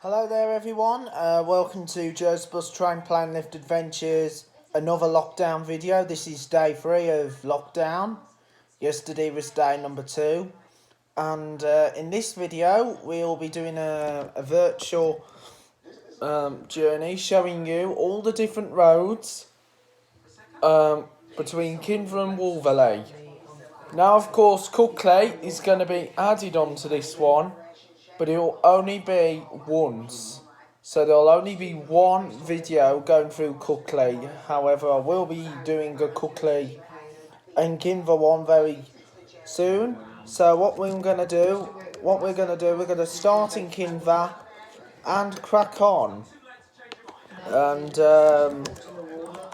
Hello there everyone, welcome to Joe's Bus Train Plane Lift Adventures, another lockdown video. This is day 3 of lockdown. Yesterday was day number 2. And in this video we'll be doing a virtual journey showing you all the different roads between Kinver and Wolverley. Now of course Cookley is going to be added onto this one, but it will only be once. So there'll only be one video going through Cookley. However, I will be doing a Cookley and Kinver one very soon. So we're going to start in Kinver and crack on. And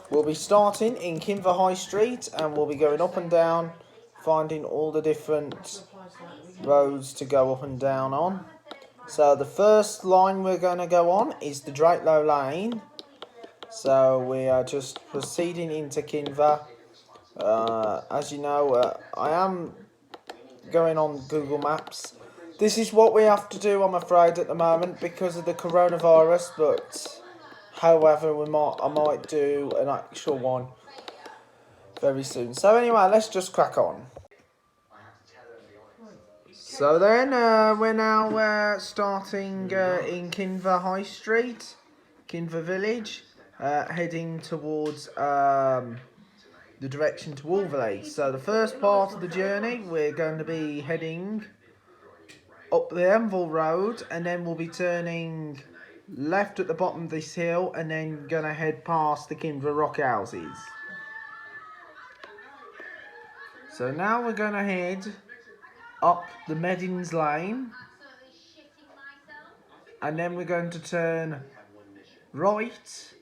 we'll be starting in Kinver High Street and we'll be going up and down, finding all the different roads to go up and down on. So the first line we're going to go on is the Drakelow Lane. So we are just proceeding into Kinver. As you know, I am going on Google Maps. This is what we have to do, I'm afraid, at the moment because of the coronavirus. But however, I might do an actual one very soon. So anyway, let's just crack on. So then we're now starting in Kinver High Street, Kinver Village, heading towards the direction to Wolverley. So the first part of the journey we're going to be heading up the Enville Road, and then we'll be turning left at the bottom of this hill and then going to head past the Kinver Rock Houses. So now we're going to head up the Meddings Lane, and then we're going to turn right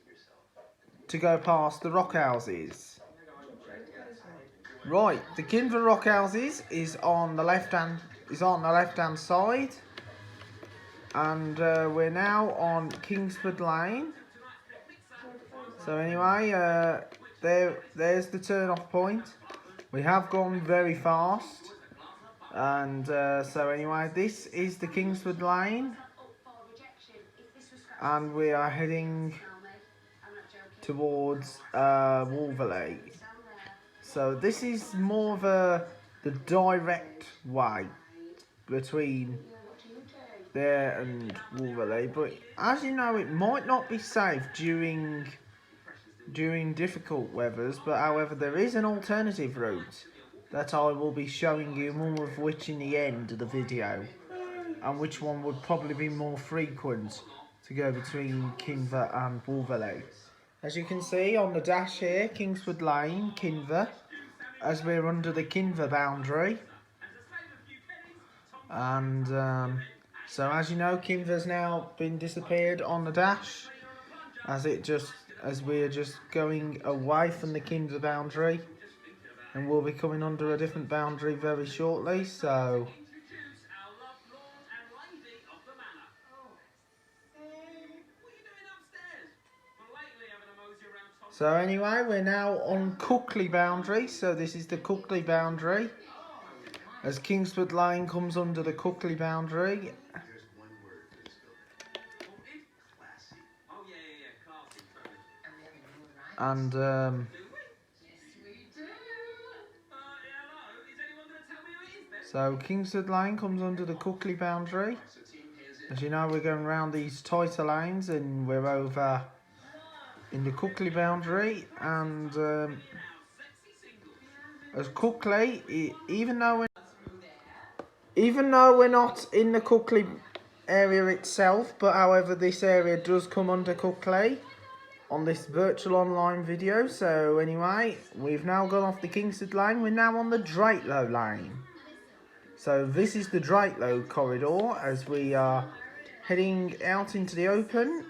to go past the Rock Houses. Right, the Kinver Rock Houses is on the left hand side, and we're now on Kingsford Lane. So anyway, there's the turn off point. We have gone very fast. And so anyway, this is the Kingsford Lane, and we are heading towards Wolverley. So this is more of the direct way between there and Wolverley, but as you know, it might not be safe during difficult weathers. But however, there is an alternative route that I will be showing you more of which in the end of the video, and which one would probably be more frequent to go between Kinver and Wolverley. As you can see on the dash here, Kingsford Lane, Kinver, as we're under the Kinver boundary. And so as you know, Kinver's now been disappeared on the dash, as we're just going away from the Kinver boundary. And we'll be coming under a different boundary very shortly, so anyway, we're now on Cookley boundary. So this is the Cookley boundary, as Kingsford Lane comes under the Cookley boundary. And so Kingsford Lane comes under the Cookley boundary. As you know, we're going around these tighter lanes and we're over in the Cookley boundary. And as Cookley, even though we're not in the Cookley area itself, but however this area does come under Cookley on this virtual online video. So anyway, we've now gone off the Kingsford Lane. We're now on the Drakelow Lane. So this is the Drakelow corridor as we are heading out into the open.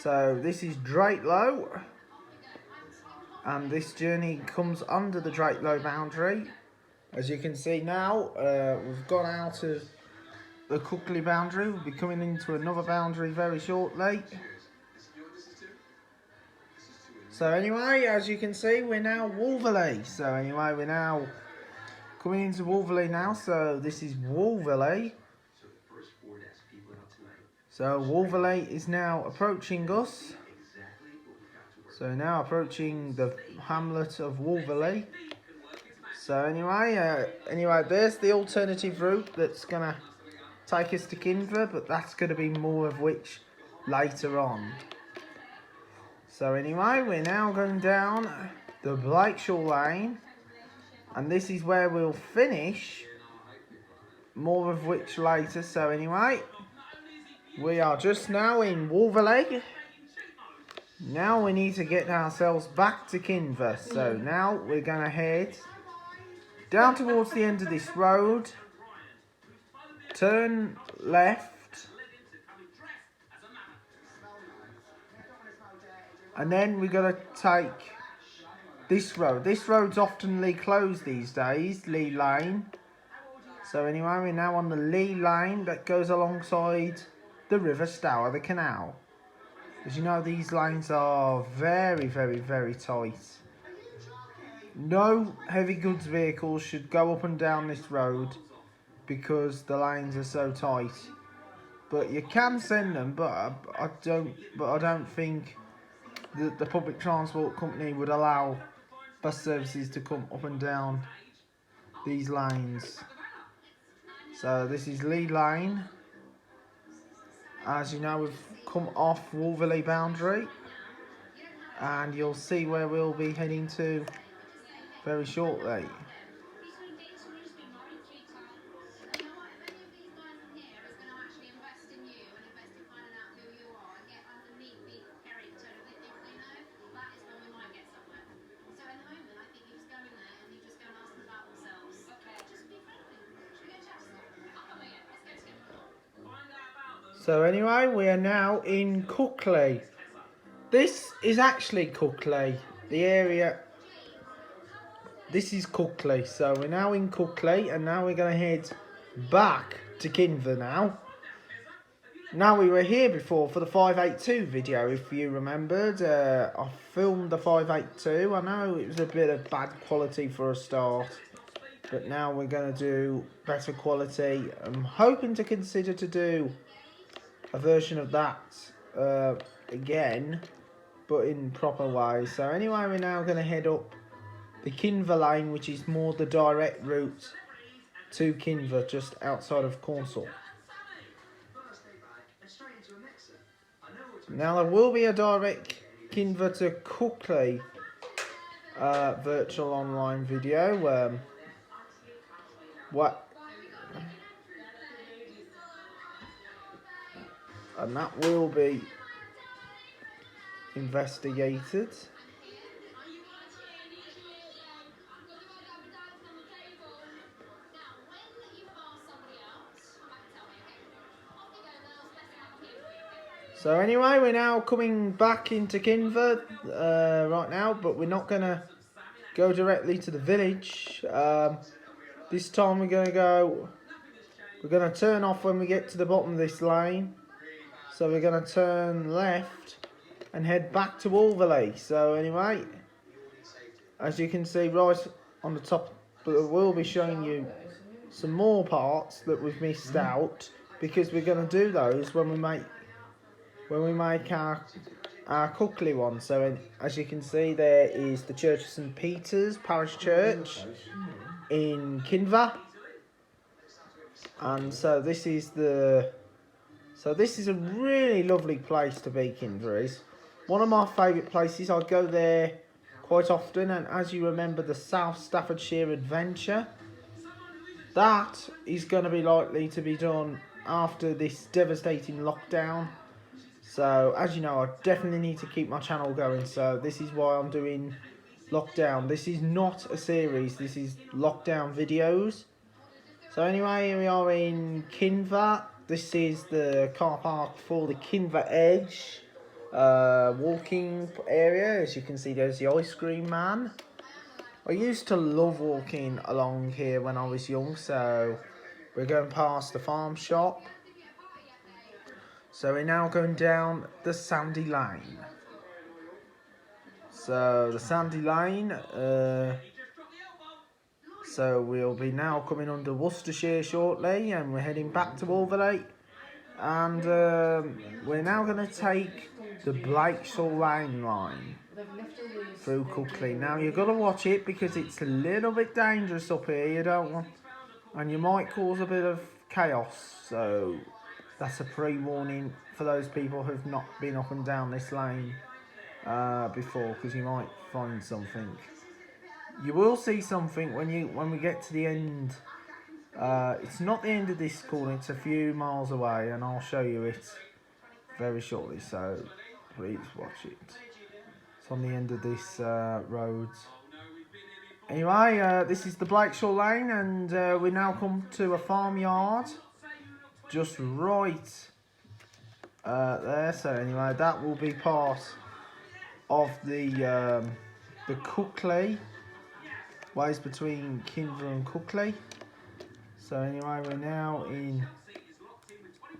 So this is Drakelow, and this journey comes under the Drakelow boundary. As you can see now, we've gone out of the Cookley boundary. We'll be coming into another boundary very shortly. So anyway, as you can see, we're now Wolverley. So anyway, we're now coming into Wolverley now. So this is Wolverley. So Wolverley is now approaching us. So now approaching the hamlet of Wolverley. So anyway, there's the alternative route that's gonna take us to Kinver, but that's gonna be more of which later on. So anyway, we're now going down the Blakeshore Lane, and this is where we'll finish. More of which later. So anyway, we are just now in Wolverley. Now we need to get ourselves back to Kinver. So now we're going to head down towards the end of this road. Turn left. And then we're going to take this road. This road's oftenly closed these days, Lee Lane. So anyway, we're now on the Lee Lane that goes alongside the River Stour, the canal. As you know, these lanes are very, very, very tight. No heavy goods vehicles should go up and down this road because the lanes are so tight. But you can send them, but I don't think that the public transport company would allow bus services to come up and down these lanes. So this is Lee Lane. As you know, we've come off Wolverley boundary, and you'll see where we'll be heading to very shortly. So anyway, we are now in Cookley. This is actually Cookley. The area, this is Cookley. So we're now in Cookley, and now we're going to head back to Kinver now. Now we were here before for the 582 video, if you remembered. I filmed the 582. I know it was a bit of bad quality for a start, but now we're going to do better quality. I'm hoping to consider to do a version of that again, but in proper way. So anyway, we're now going to head up the Kinver Lane, which is more the direct route to Kinver, just outside of Cornsall. Now there will be a direct Kinver to Cookley virtual online video. And that will be investigated. So anyway, we're now coming back into Kinver right now, but we're not going to go directly to the village. This time we're going to turn off when we get to the bottom of this lane. So we're going to turn left and head back to Wolverley. So anyway, as you can see right on the top, but we'll be showing you some more parts that we've missed out, because we're going to do those when we make our Cookley one. So as you can see, there is the Church of St Peter's Parish Church in Kinver, and so this is a really lovely place to be. Kinver is one of my favourite places. I go there quite often, and as you remember, the South Staffordshire Adventure, that is going to be likely to be done after this devastating lockdown. So as you know, I definitely need to keep my channel going, so this is why I'm doing lockdown. This is not a series, this is lockdown videos. So anyway, we are in Kinver. This is the car park for the Kinver Edge walking area. As you can see, there's the ice cream man. I used to love walking along here when I was young, so we're going past the farm shop. So we're now going down the Sandy Lane. So the Sandy Lane, so we'll be now coming under Worcestershire shortly, and we're heading back to Wolverley. And we're now going to take the Blakeshaw Lane line through Cookley. Now you've got to watch it because it's a little bit dangerous up here. You don't want, and you might cause a bit of chaos. So that's a pre-warning for those people who've not been up and down this lane before, because you might find something. You will see something when we get to the end. It's not the end of this corner, it's a few miles away, and I'll show you it very shortly, so please watch it. It's on the end of this road. Anyway, this is the Blakeshaw Lane, and we now come to a farmyard just right there. So anyway, that will be part of the Cookley, ways between Kinver and Cookley. So anyway, we're now in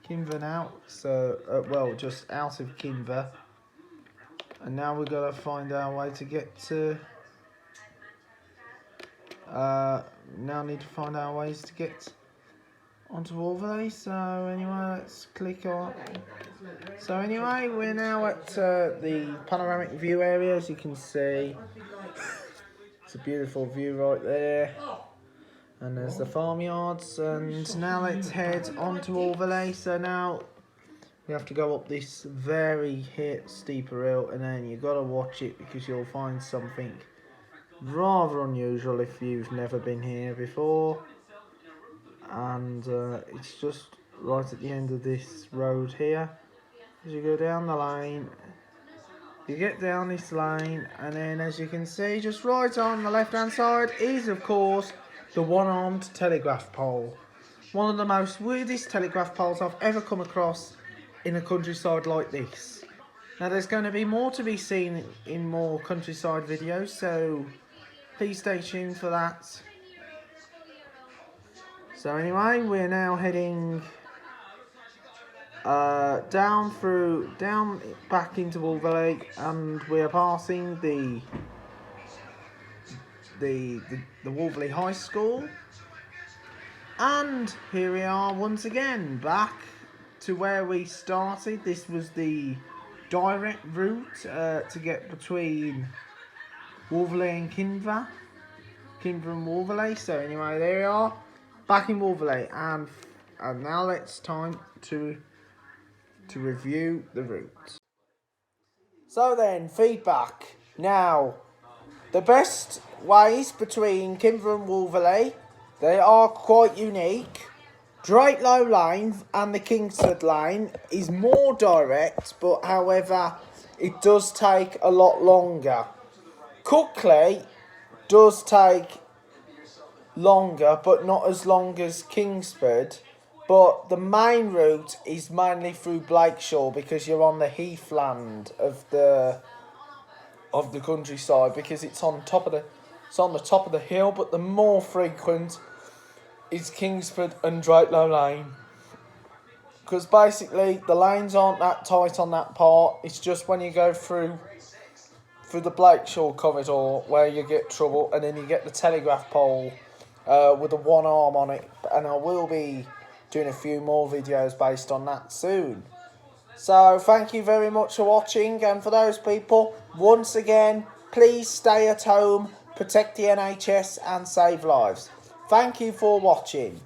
Kinver now, so well, just out of Kinver, and now we've got to find our way to get to. Now need to find our ways to get onto Wolverley. So anyway, let's click on. So anyway, we're now at the panoramic view area, as you can see. It's a beautiful view right there. And there's the farmyards, and now let's head on to Wolverley. So now we have to go up this very steeper hill, and then you've got to watch it because you'll find something rather unusual if you've never been here before. And it's just right at the end of this road here. As you go down the lane, you get down this lane, and then as you can see, just right on the left hand side is of course the one-armed telegraph pole. One of the most weirdest telegraph poles I've ever come across in a countryside like this. Now there's going to be more to be seen in more countryside videos, so please stay tuned for that. So anyway, we're now heading down back into Wolverley, and we're passing the Wolverley High School, and here we are once again back to where we started. This was the direct route to get between Wolverley and Kinver and Wolverley. So anyway, there we are back in Wolverley, and now it's time to review the route. So then, feedback. Now, the best ways between Kinver and Wolverley, they are quite unique. Drakelow Lane and the Kingsford Lane is more direct, but however, it does take a lot longer. Cookley does take longer, but not as long as Kingsford. But the main route is mainly through Blakeshaw because you're on the heathland of the countryside, because it's on the top of the hill. But the more frequent is Kingsford and Drakelow Lane, because basically the lanes aren't that tight on that part. It's just when you go through the Blakeshaw corridor where you get trouble, and then you get the telegraph pole with the one arm on it, and I will be doing a few more videos based on that soon. So thank you very much for watching, and for those people, once again, please stay at home, protect the NHS and save lives. Thank you for watching.